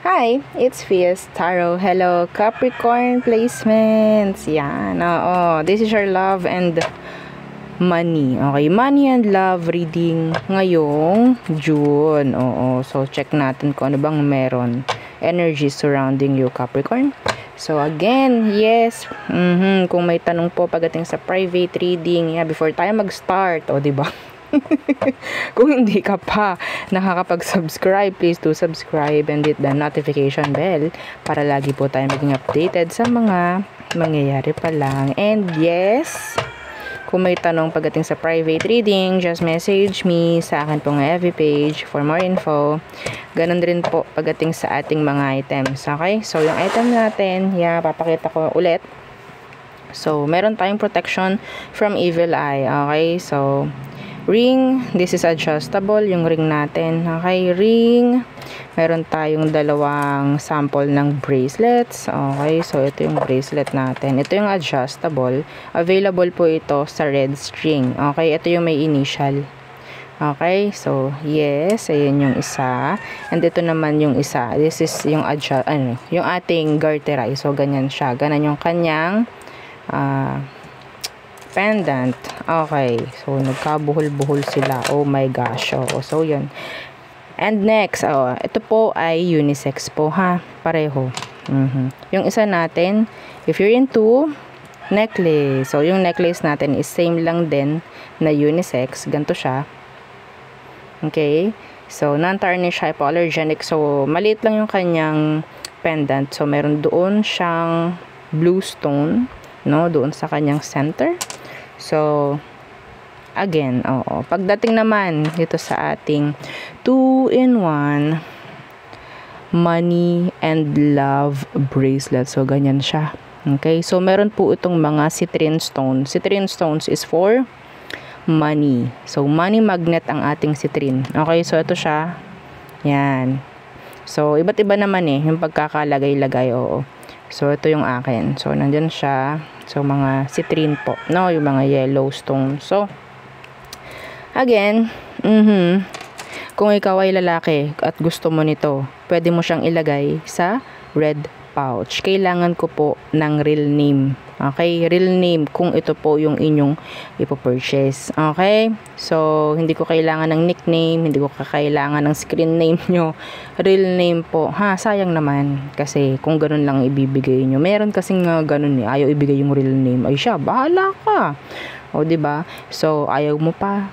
Hi, it's Fias Tarot. Hello, Capricorn placements. Yan, oo. This is your love and money. Okay, money and love reading ngayong June. Oo, so check natin kung ano bang meron. Energy surrounding you, Capricorn. So again, yes, kung may tanong po pagdating sa private reading, before tayo mag-start, o diba? Kung hindi ka pa nakakapag-subscribe, please do subscribe and hit the notification bell para lagi po tayo maging updated sa mga mangyayari pa lang. And yes, kung may tanong pagdating sa private reading, just message me sa akin pong FB page for more info. Ganon din po pagdating sa ating mga items. Okay? So, yung item natin, papakita ko ulit. So, meron tayong protection from evil eye. Okay? So, ring, this is adjustable, yung ring natin. Okay, ring. Meron tayong dalawang sample ng bracelets. Okay, so ito yung bracelet natin. Ito yung adjustable. Available po ito sa red string. Okay, ito yung may initial. Okay, so yes, ayan yung isa. And ito naman yung isa. This is yung yung ating garterized. So ganyan siya. Ganyan yung kanyang pendant. Okay. So, nagkabuhol-buhol sila. Oh my gosh. Oh, so, yun. And next, ito po ay unisex po, ha? Pareho. Yung isa natin, if you're into necklace. So, yung necklace natin is same lang din na unisex. Ganito siya. Okay. So, non-tarnish, hypoallergenic. So, maliit lang yung kanyang pendant. So, meron doon siyang blue stone, no? Doon sa kanyang center. So, again, pagdating naman dito sa ating 2-in-1 money and love bracelet. So, ganyan siya. Okay? So, meron po itong mga citrine stones. Citrine stones is for money. So, money magnet ang ating citrine. Okay? So, ito siya. Yan. So, iba't iba naman yung pagkakalagay-lagay. So, ito yung akin. So, nandyan siya. So, mga citrine po. No? Yung mga yellow stone. So, again, kung ikaw ay lalaki at gusto mo nito, pwede mo siyang ilagay sa red pouch. Kailangan ko po ng real name. Okay? Real name kung ito po yung inyong ipopurchase. Okay? So, hindi ko kailangan ng nickname, hindi ko kailangan ng screen name nyo. Real name po. Sayang naman. Kasi kung ganun lang ibibigay nyo. Meron kasing ganun ayaw ibigay yung real name. Ay siya, bahala ka. O, diba? So, ayaw mo pa.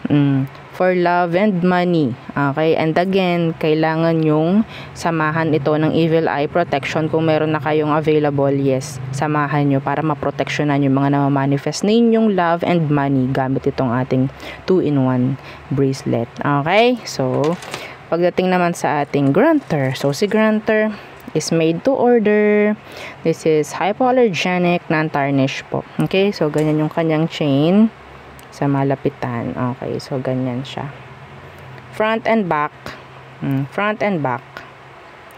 For love and money. Okay? And again, kailangan yung samahan ito ng evil eye protection. Kung meron na kayong available, yes, samahan nyo para maproteksyonan yung mga namamanifest ninyong love and money gamit itong ating 2-in-1 bracelet. Okay? So, pagdating naman sa ating grantor. So, si grantor is made to order. This is hypoallergenic, non-tarnish po. Okay? So, ganyan yung kanyang chain sa malapitan. Okay, so ganyan siya. Front and back. Front and back.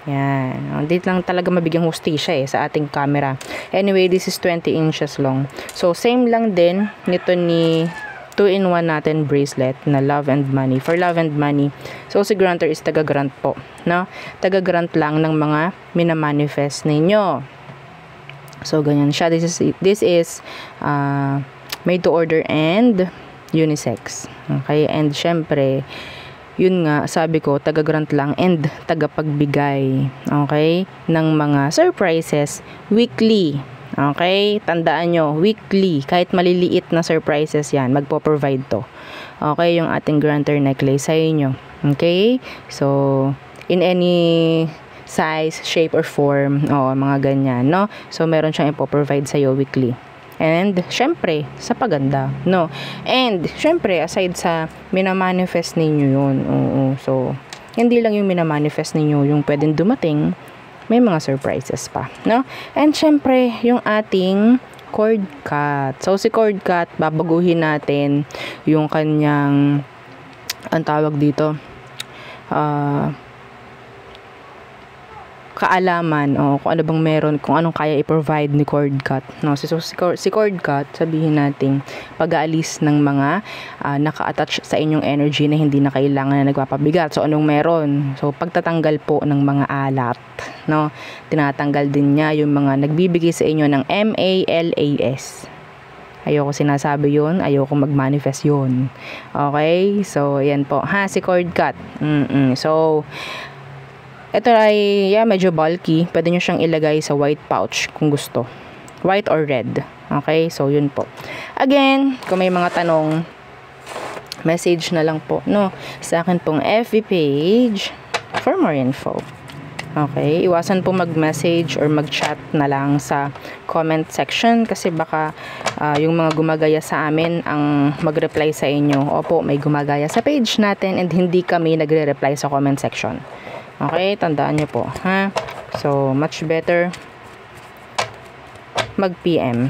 Yan. Dito lang talaga mabigyang hustisya sa ating camera. Anyway, this is 20 inches long. So, same lang din nito ni 2-in-1 natin bracelet na love and money. For love and money. So, si grantor is taga-grant po. No? Taga-grant lang ng mga minamanifest ninyo. So, ganyan siya. This is made to order and unisex. Okay? And syempre, yun nga, sabi ko, taga-grant lang and tagapagbigay. Okay? Ng mga surprises weekly. Okay? Tandaan nyo, weekly. Kahit maliliit na surprises yan, magpo-provide to. Okay? Yung ating grantor necklace sa inyo. Okay? So, in any size, shape, or form, mga ganyan, no? So, meron siyang ipo-provide sa'yo weekly. And, syempre, sa paganda, no? And, syempre, aside sa minamanifest ninyo yun, so, hindi lang yung minamanifest ninyo yung pwedeng dumating, may mga surprises pa, no? And, syempre, yung ating cord cut. So, si cord cut, babaguhin natin yung kanyang, ang tawag dito, kaalaman o kung ano bang meron, kung anong kaya i-provide ni cord cut, no? So si cord cut, sabihin natin pag-aalis ng mga naka-attach sa inyong energy na hindi na kailangan na nagpapabigat. So anong meron? So pagtatanggal po ng mga alat, no? Tinatanggal din niya yung mga nagbibigay sa inyo ng MALAS. Ayoko sinasabi yun, ayoko mag-manifest yun. Okay? So yan po ha, si cord cut. So ito ay medyo bulky. Pwede nyo siyang ilagay sa white pouch kung gusto. White or red. Okay? So, yun po. Again, kung may mga tanong, message na lang po, no? Sa akin pong FB page for more info. Okay? Iwasan po mag-message or mag-chat na lang sa comment section kasi baka yung mga gumagaya sa amin ang mag-reply sa inyo. Opo, may gumagaya sa page natin and hindi kami nagre-reply sa comment section. Okay, tandaan nyo po, ha? So, much better mag-PM.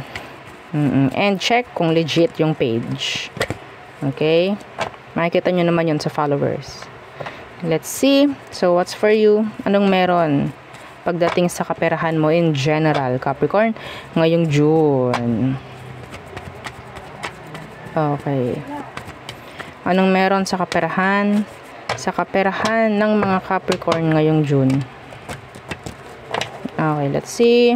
And check kung legit yung page. Okay? Makikita nyo naman yun sa followers. Let's see. So, what's for you? Anong meron pagdating sa kaperahan mo in general, Capricorn? Ngayong June. Okay. Anong meron sa kaperahan? Sa kaperahan ng mga Capricorn ngayong June. Okay, let's see.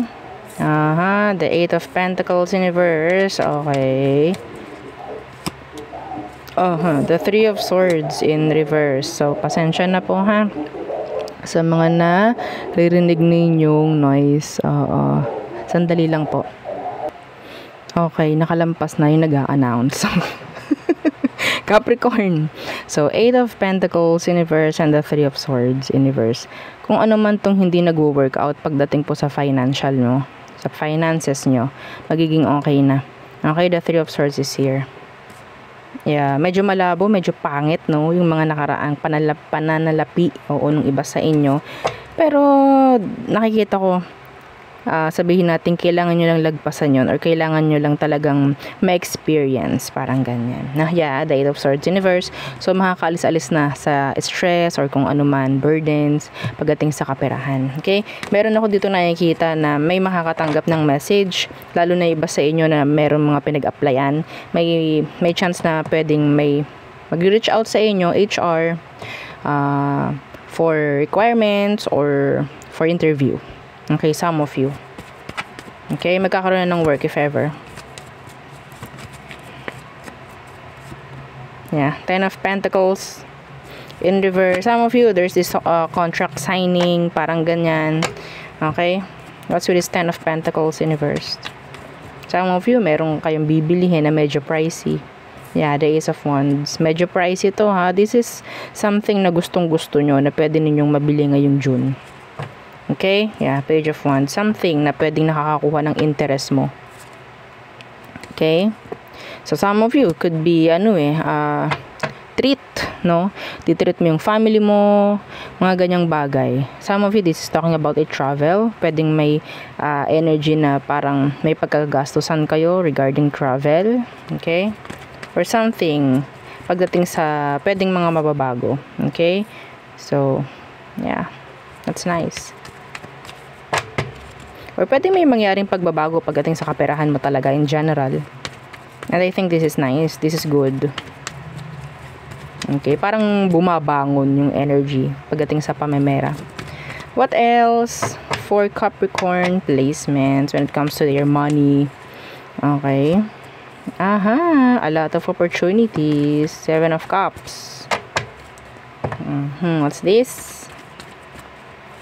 The Eight of Pentacles in reverse. Okay. The Three of Swords in reverse. So, pasensya na po ha. Sa mga naririnig ninyong noise. Sandali lang po. Okay, nakalampas na yung nag-a-announce. Capricorn. So, Eight of Pentacles in reverse and the Three of Swords in reverse. Kung ano man tong hindi nag-work out pagdating po sa financial nyo, sa finances nyo, magiging okay na. Okay, the Three of Swords is here. Yeah, medyo malabo, medyo pangit, no? Yung mga nakaraang pananalapi o nung iba sa inyo. Pero, nakikita ko, sabihin natin kailangan nyo lang lagpasan yun or kailangan nyo lang talagang ma-experience, parang ganyan. The Eight of Swords in reverse. So makakaalis-alis na sa stress or kung ano man, burdens pagdating sa kaperahan. Okay? Meron ako dito nakikita na may makakatanggap ng message, lalo na iba sa inyo na meron mga pinag-applyan. May chance na pwedeng may mag-reach out sa inyo, HR, for requirements or for interview. Okay, some of you. Okay, magkakaroon na ng work if ever. Ten of Pentacles in reverse. Some of you, there's this contract signing, parang ganyan. Okay, what's with this Ten of Pentacles in reverse? Some of you, meron kayong bibilihin na medyo pricey. The Ace of Wands. Medyo pricey ito ha. This is something na gustong-gusto nyo na pwede ninyong mabili ngayong June. Okay? Page of Wands. Something na pwedeng nakakakuha ng interest mo. Okay? So, some of you could be, treat, no? Titreat mo yung family mo, mga ganyang bagay. Some of you, this is talking about a travel. Pwedeng may energy na parang may pagkagastusan kayo regarding travel. Okay? Or something, pagdating sa, pwedeng mga mababago. Okay? So, that's nice. Or pwede may mangyaring pagbabago pagdating sa kaperahan mo talaga in general. And I think this is nice. This is good. Okay, parang bumabangon yung energy pagdating sa pamemera. What else for Capricorn placements when it comes to their money? Okay. A lot of opportunities. Seven of Cups. What's this?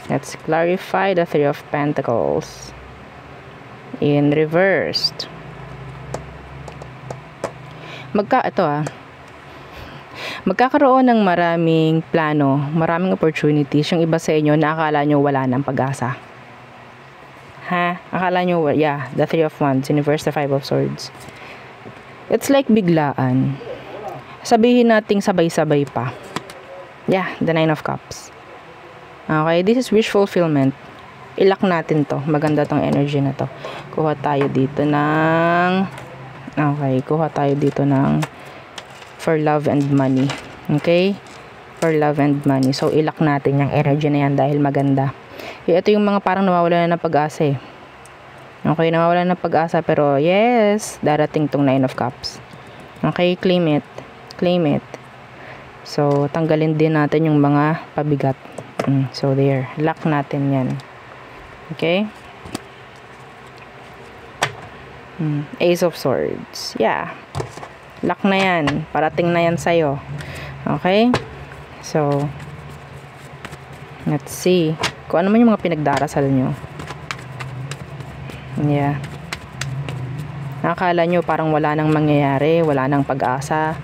Let's clarify the Three of Pentacles in reversed. Magkakaroon ng maraming plano, maraming opportunities. Yung iba sa inyo na akala nyo wala ng pag-asa. Akala nyo, the Three of Wands in reverse, the Five of Swords. It's like biglaan. Sabihin nating sabay-sabay pa. The Nine of Cups. Okay, this is wish fulfillment. Ilak natin to. Maganda tong energy na to. Kuha tayo dito ng for love and money. Okay? For love and money. So, ilak natin yung energy na yan dahil maganda. Ito yung mga parang nawawala na ng pag-asa eh. Okay, nawawala na ng pag-asa pero yes, darating tong 9 of Cups. Okay, claim it. Claim it. So, tanggalin din natin yung mga pabigat. So, there. Lock natin yan. Okay? Ace of Swords. Yeah. Lock na yan. Parating na yan sa'yo. Okay? So, let's see. Kung ano man yung mga pinagdarasal nyo. Yeah. Nakakala nyo parang wala nang mangyayari, wala nang pag-asa.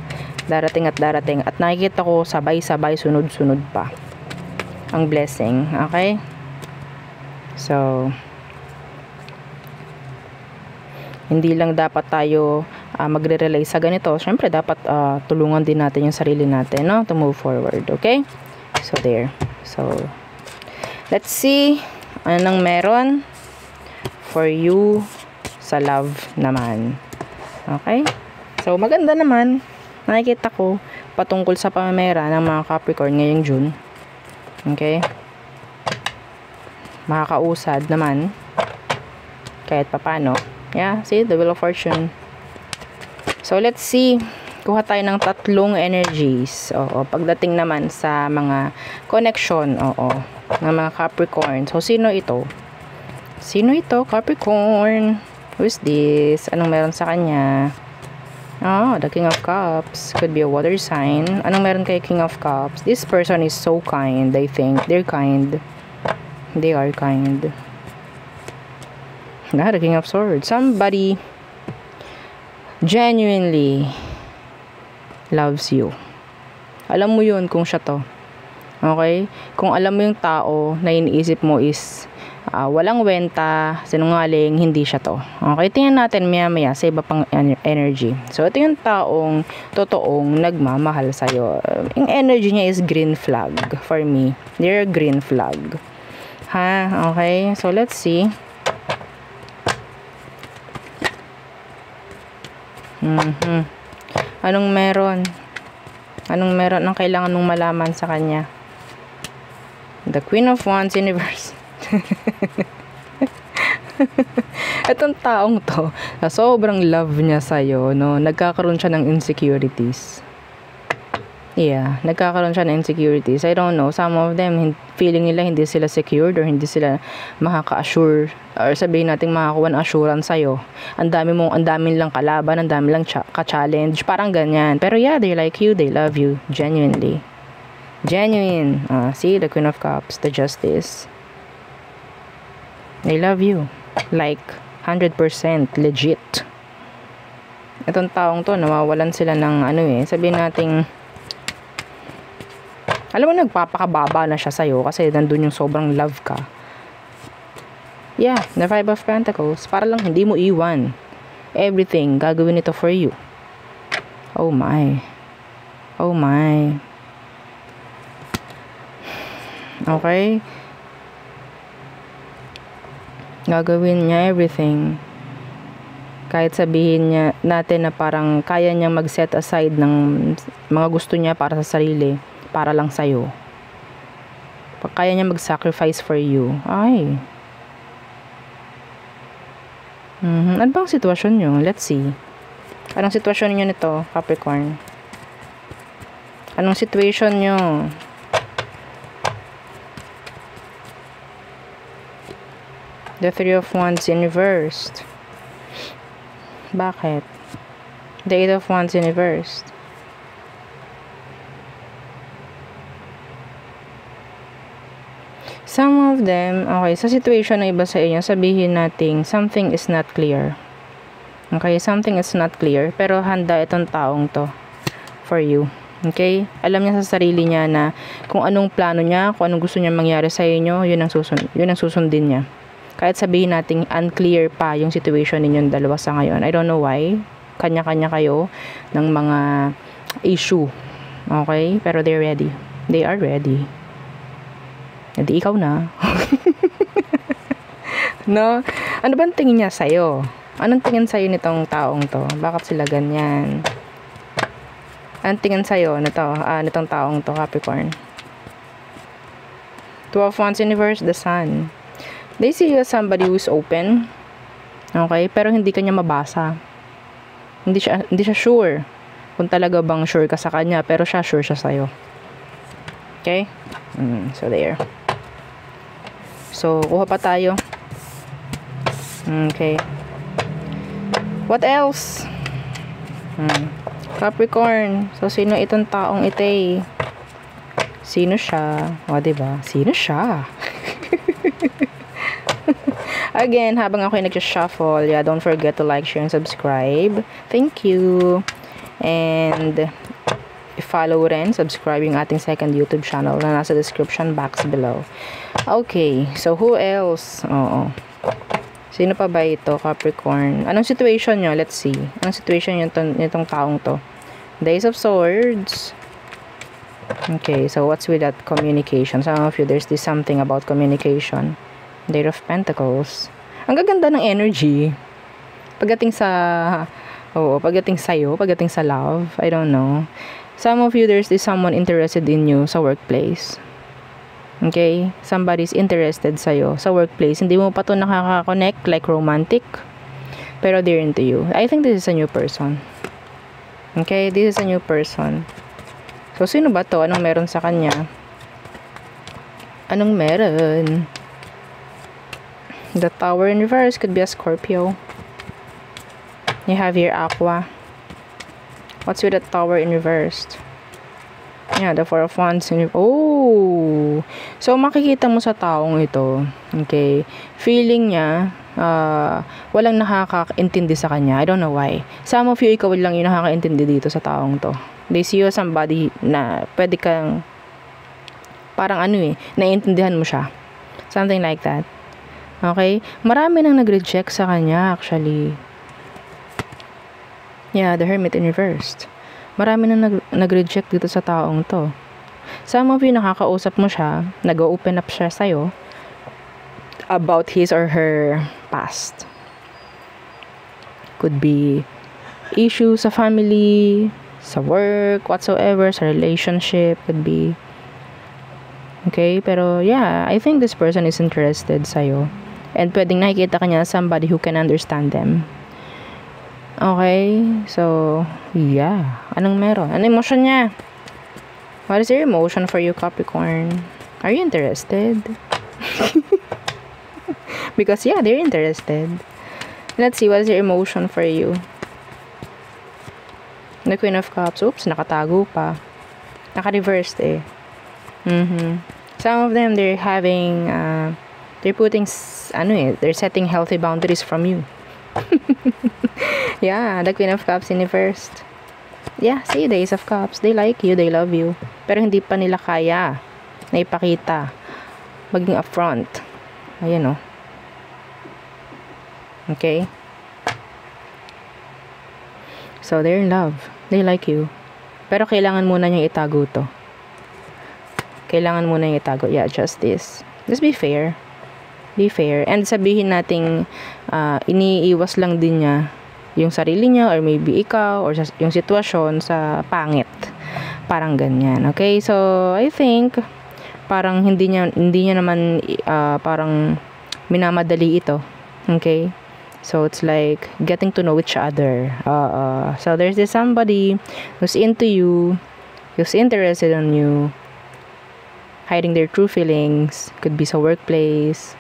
Darating at darating. At nakikita ko sabay-sabay, sunod-sunod pa. Ang blessing. Okay? So, hindi lang dapat tayo magre-rely sa ganito. Siyempre, dapat tulungan din natin yung sarili natin, no? To move forward. Okay? So, there. So, let's see anong meron for you sa love naman. Okay? So, maganda naman. Nakikita ko patungkol sa pamamera ng mga Capricorn ngayong June. Okay? Makakausad naman. Kahit papano. Yeah, see? The Wheel of Fortune. So, let's see. Kuha tayo ng tatlong energies. Oo. Pagdating naman sa mga connection. Oo. Ng mga Capricorn. So, sino ito? Sino ito? Capricorn. Who's this? Anong meron sa kanya? Oh, the King of Cups. Could be a water sign. Anong meron kay King of Cups? This person is so kind, I think. They're kind. They are kind. The King of Swords. Somebody genuinely loves you. Alam mo yun kung siya to. Okay? Kung alam mo yung tao na iniisip mo is walang wenta, sinungaling, hindi siya to. Okay, tingnan natin maya-maya sa iba pang energy. So, ito yung taong totoong nagmamahal sa'yo. Yung energy niya is green flag for me. They're green flag. Ha? Okay, so let's see. Anong meron? Anong meron? Anong kailangan mong malaman sa kanya? The Queen of Wands Universe. Itong taong to, sobrang love niya sa'yo, no? Nagkakaroon siya ng insecurities. Yeah, nagkakaroon siya ng insecurities. I don't know, some of them, feeling nila hindi sila secured or hindi sila makaka-assure or sabihin natin makakuha ng assurance sa'yo. Ang dami lang kalaban, ang dami lang ka-challenge, parang ganyan. Pero yeah, they like you, they love you, genuinely. Genuine. See, the Queen of Cups, the Justice. They love you. Like, 100% legit. Itong taong to, nawawalan sila ng sabihin nating, alam mo, nagpapakababa na siya sa'yo kasi nandun yung sobrang love ka. Yeah, the Five of Pentacles. Para lang hindi mo iwan. Everything, gagawin ito for you. Oh my. Oh my. Okay? Gagawin niya everything. Kahit sabihin niya natin na parang kaya niya mag-set aside ng mga gusto niya para sa sarili, para lang sa'yo. Kaya niya mag-sacrifice for you. Ay. Ano bang sitwasyon niyo? Let's see. Anong sitwasyon niyo nito, Capricorn? Anong situation niyo? The Three of Wands inversed. Bakit? The Eight of Wands inversed. Some of them, okay, sa situation na iba sa inyo, sabihin natin, something is not clear. Okay, something is not clear, pero handa itong taong to for you. Okay? Alam niya sa sarili niya na kung anong plano niya, kung anong gusto niya mangyari sa inyo, yun ang susundin niya. Kahit sabihin natin unclear pa yung situation ninyong dalawa sa ngayon. I don't know why. Kanya-kanya kayo ng mga issue. Okay? Pero they're ready. They are ready. Hindi ikaw na. No? Ano ba ang tingin niya sa'yo? Anong tingin sa'yo nitong taong to? Bakit sila ganyan? Anong tingin sa'yo nitong taong to, Capricorn? Two of Wands universe, the Sun. They see you as somebody who's open. Okay? Pero hindi kanya mabasa. Hindi siya sure. Kung talaga bang sure ka sa kanya, pero siya sure siya sa'yo. Okay? So, there. So, kuha pa tayo. Okay. What else? Capricorn. So, sino itong taong ite? Sino siya? O, diba? Sino siya? Again, habang ako yung nag-shuffle, yeah, don't forget to like, share, and subscribe. Thank you. And, i-follow rin, subscribe yung ating second YouTube channel na nasa description box below. Okay, so who else? Oo. Sino pa ba ito, Capricorn? Anong situation nyo? Let's see. Anong situation nitong taong to? Days of Swords. Okay, so what's with that communication? Some of you, there's this something about communication. Eight of Pentacles. Ang gaganda ng energy. Pagdating sa sa'yo, pagdating sa love, I don't know. Some of you, there's this someone interested in you sa workplace. Okay? Somebody's interested sa'yo sa workplace. Hindi mo pa to nakaka-connect like romantic, pero they're into you. I think this is a new person. Okay? This is a new person. So, sino ba to? Anong meron sa kanya? Anong meron? The Tower in reverse could be a Scorpio. You have here Aqua. What's with the Tower in reverse? Yeah, the Four of Wands. Oh! So, makikita mo sa taong ito, okay, feeling niya, walang nakakaintindi sa kanya. I don't know why. Some of you, ikaw lang yung nakakaintindi dito sa taong to. They see you as somebody na pwede kang, parang naiintindihan mo siya. Something like that. Okay? Marami nang nag-reject sa kanya, actually. Yeah, the Hermit in reverse. Marami nang nag-reject dito sa taong to. Some of you, nakakausap mo siya, nag-open up siya sa'yo about his or her past. Could be issues sa family, sa work, whatsoever, sa relationship, could be. Okay? Pero, yeah, I think this person is interested sa'yo. And pwedeng nakikita ka niya somebody who can understand them. Okay? So, yeah. Anong meron? Anong emotion niya? What is your emotion for you, Capricorn? Are you interested? Because, yeah, they're interested. Let's see, what is your emotion for you? The Queen of Cups. Oops, nakatago pa. Naka-reversed eh. Some of them, they're having, they're putting, they're setting healthy boundaries from you. Yeah, the Queen of Cups in reverse. Yeah, see, the Ace of Cups. They like you, they love you. Pero hindi pa nila kaya na ipakita. Maging upfront. Ayan, Okay? So, they're in love. They like you. Pero kailangan muna niyang itago to. Kailangan muna niyang itago. Yeah, justice. Just be fair. Be fair. And sabihin nating iniiwas lang din niya yung sarili niya or maybe ikaw or yung sitwasyon sa pangit. Parang ganyan. Okay? So, I think parang hindi niya naman parang minamadali ito. Okay? So, it's like getting to know each other. So, there's this somebody who's into you, who's interested in you, hiding their true feelings. Could be sa workplace,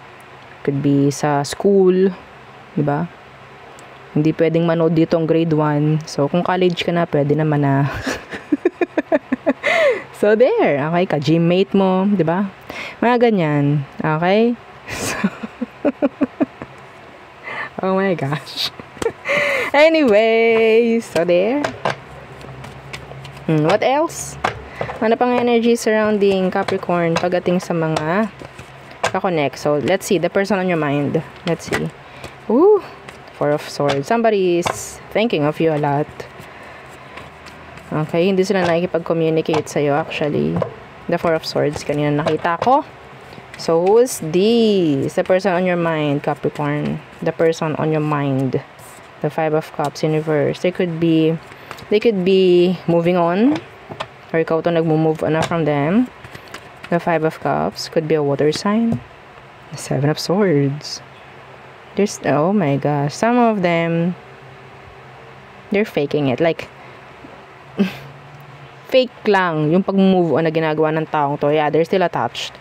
could be sa school, diba? Hindi pwedeng manood dito ang grade 1. So, kung college ka na, pwede naman na. So, there. Okay, ka-gymmate mo, diba? Mga ganyan. Okay? So, oh my gosh. Anyway, so there. What else? Ano pang energy surrounding Capricorn pagdating sa mga ka-connect? So, let's see. The person on your mind. Let's see. Ooh. Four of Swords. Somebody is thinking of you a lot. Okay, hindi sila nakikipag-communicate sa'yo actually. The Four of Swords, kanina nakita ko. So, who is this? The person on your mind, Capricorn. The person on your mind. The Five of Cups in reverse. They could be moving on. Or ikaw to nagmo-move on na from them. The Five of Cups could be a water sign. The Seven of Swords. There's, oh my gosh, some of them, they're faking it. Like, fake lang yung pag-move on na ginagawa ng taong to. Yeah, they're still attached.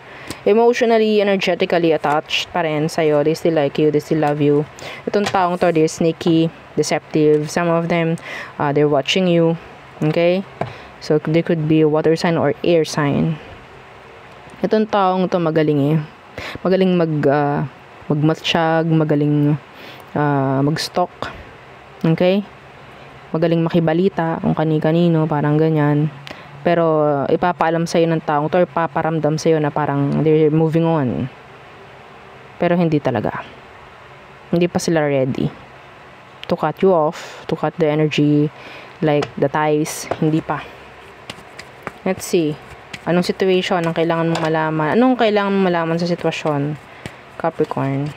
Emotionally, energetically attached pa rin sa'yo. They still like you, they still love you. Itong taong to, they're sneaky, deceptive. Some of them, they're watching you. Okay? So, they could be a water sign or air sign. Itong taong to magaling eh. Magaling magmatsyag, magaling mag-stalk. Okay? Magaling makibalita kung kani-kanino, parang ganyan. Pero ipapaalam sa'yo ng taong to or paparamdam sa'yo na parang they're moving on. Pero hindi talaga. Hindi pa sila ready to cut you off, to cut the energy, like the ties. Hindi pa. Let's see. Anong situation ang kailangan mong malaman? Anong kailangan mong malaman sa sitwasyon? Capricorn.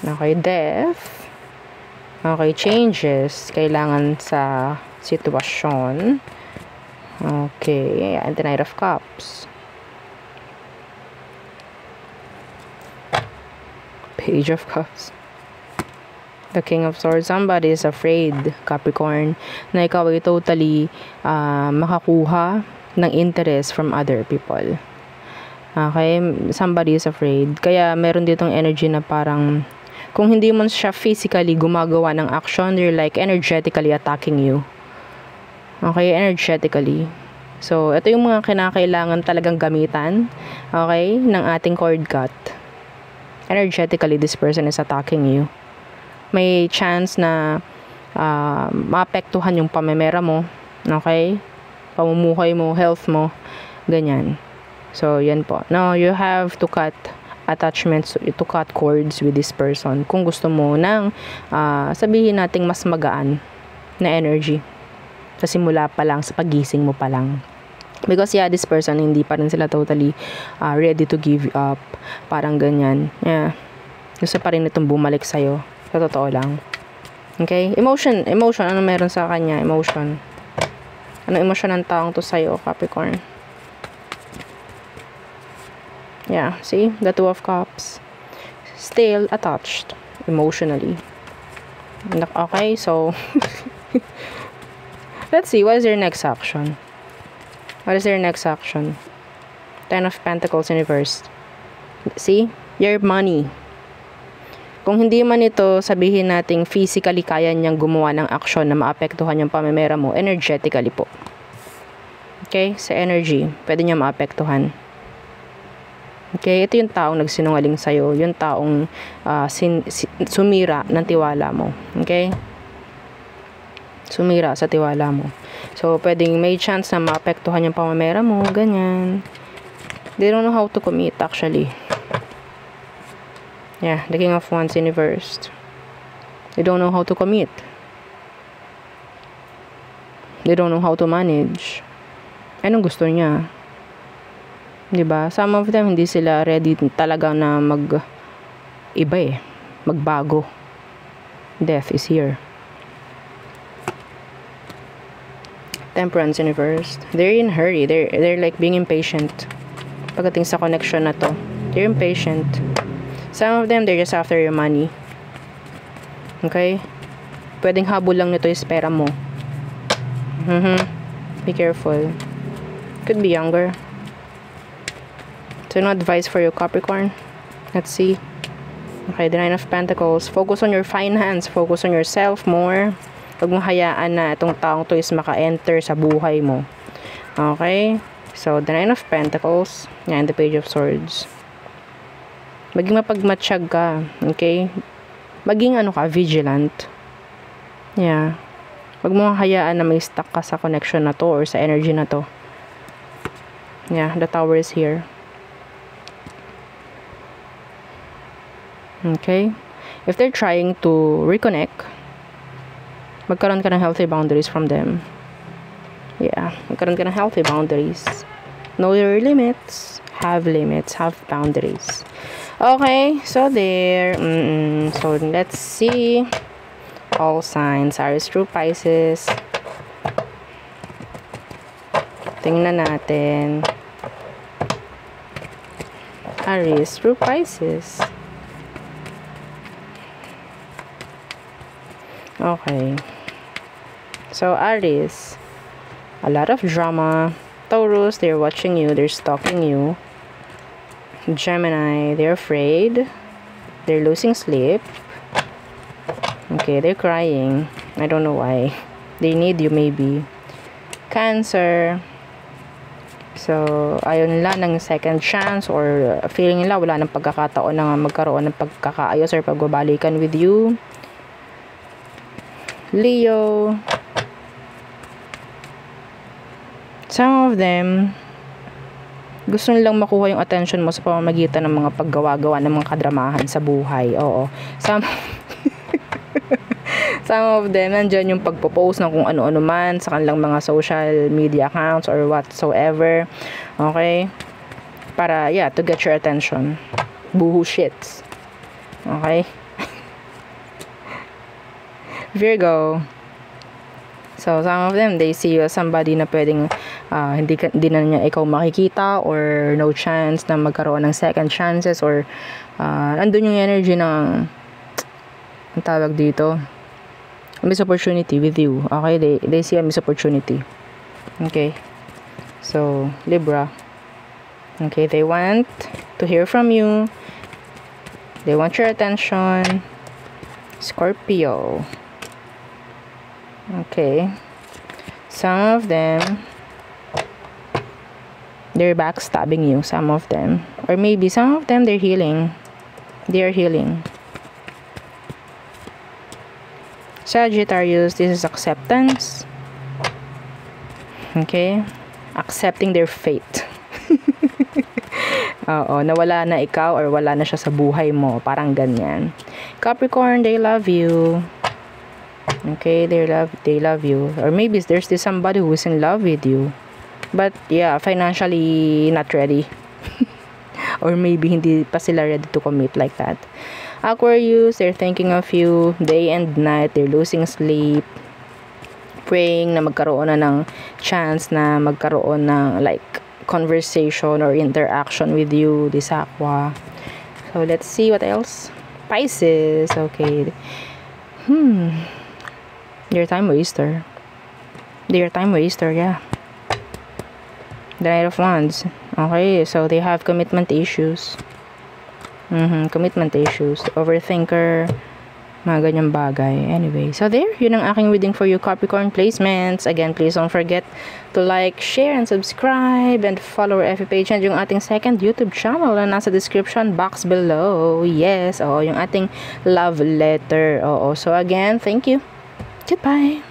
Okay, death. Okay, changes. Kailangan sa sitwasyon. Okay, and the Knight of Cups. Page of Cups. The King of Swords. Somebody is afraid, Capricorn, na ikaw ay totally makakuha ng interest from other people. Okay? Somebody is afraid. Kaya meron ditong energy na parang kung hindi mo siya physically gumagawa ng action, they're like energetically attacking you. Okay? Energetically. So, ito yung mga kinakailangan talagang gamitan, okay, ng ating cord cut. Energetically, this person is attacking you. May chance na maapektuhan yung pamemera mo, okay? Pamumuhay mo, health mo, ganyan. So, yan po. Now, you have to cut attachments, to cut cords with this person. Kung gusto mo ng, sabihin nating mas magaan na energy. Sa simula pa lang, sa pagising mo pa lang. Because, yeah, this person, hindi pa rin sila totally ready to give up. Parang ganyan. Yeah. Gusto pa rin itong bumalik sa'yo. Sa totoo lang. Okay? Emotion. Ano meron sa kanya? Emotion. Ano emotion ng taong to sa'yo, Capricorn? Yeah, see? The Two of Cups. Still attached. Emotionally. Okay, so let's see. What is their next action? What is their next action? Ten of Pentacles in reverse. See? Your money. Kung hindi man ito, sabihin nating physically kaya niyang gumawa ng action na maapektuhan yung pamemera mo, energetically po. Okay? Sa energy, pwede niya maapektuhan. Okay? Ito yung taong nagsinungaling sa'yo. Yung taong sumira ng tiwala mo. Okay? Sumira sa tiwala mo. So, pwedeng may chance na maapektuhan yung pamemera mo. Ganyan. They don't know how to commit, actually. Yeah, the King of Wands in reverse. They don't know how to commit. They don't know how to manage. Anong gusto niya? Diba? Some of them, hindi sila ready talaga na iba eh. Magbago. Death is here. Temperance in reverse. They're in hurry. They're like being impatient. Pagdating sa connection na to. They're impatient. Some of them, they're just after your money. Okay? Pwedeng habol lang nito yung pera mo. Be careful. Could be younger. So, no advice for you, Capricorn. Let's see. Okay, the Nine of Pentacles. Focus on your finance. Focus on yourself more. Huwag mong hayaan na itong taong to is maka-enter sa buhay mo. Okay? So, the Nine of Pentacles. Yan, the Page of Swords. Maging mapagmatsyag ka. Okay? Maging vigilant. Yeah. Huwag mong hayaan na may stuck ka sa connection na to or sa energy na to. Yeah, the Tower is here. Okay? If they're trying to reconnect, magkaroon ka ng healthy boundaries from them. Yeah, magkaroon ka ng healthy boundaries. Know your limits. Have limits. Have boundaries. Okay, so there. So, let's see. All signs. Aries through Pisces. tingnan natin. Aries through Pisces. Okay. So, Aries, a lot of drama. Taurus, they're watching you, they're stalking you. Gemini, they're afraid. They're losing sleep. Okay, they're crying. I don't know why. They need you maybe. Cancer. So, ayaw nila ng second chance or feeling nila wala ng pagkakataon na magkaroon ng pagkakaayos or pagbabalikan with you. Leo. Some of them gusto nilang makuha yung attention mo sa pamamagitan ng mga paggawa-gawa ng mga kadramahan sa buhay. Oo. Some of them, nandyan yung pagpo-post ng kung ano-ano man sa kanilang mga social media accounts or whatsoever. Okay? Para, yeah, to get your attention. Boohoo shits. Okay? Virgo. So, some of them, they see you as somebody na pwedeng hindi na niya ikaw makikita or no chance na magkaroon ng second chances or andun yung energy ng ang tawag dito, miss opportunity with you. Okay? They see a miss opportunity. Okay? So, Libra. Okay? They want to hear from you. They want your attention. Scorpio. Okay. Some of them, they're backstabbing you. Some of them. Or maybe some of them, they're healing. They are healing. Sagittarius, this is acceptance. Okay? Accepting their fate. Oo, nawala na ikaw or wala na siya sa buhay mo. Parang ganyan. Capricorn, they love you. Okay, they love you. Or maybe there's this somebody who is in love with you. But yeah, financially not ready. Or maybe hindi pa sila ready to commit like that. Aquarius, they're thinking of you day and night. They're losing sleep. Praying na magkaroon na ng chance na magkaroon ng like conversation or interaction with you, this Aqua. So let's see what else. Pisces, okay. They're time waster. They're time waster, yeah. The Knight of Wands. Okay, so they have commitment issues. Commitment issues. Overthinker. Mga ganyang bagay. Anyway, so there. Yun ang aking reading for you, Capricorn placements. Again, please don't forget to like, share, and subscribe. And follow our FB page and yung ating second YouTube channel na nasa description box below. Yes, oo, yung ating love letter. Oo, so again, thank you. Goodbye.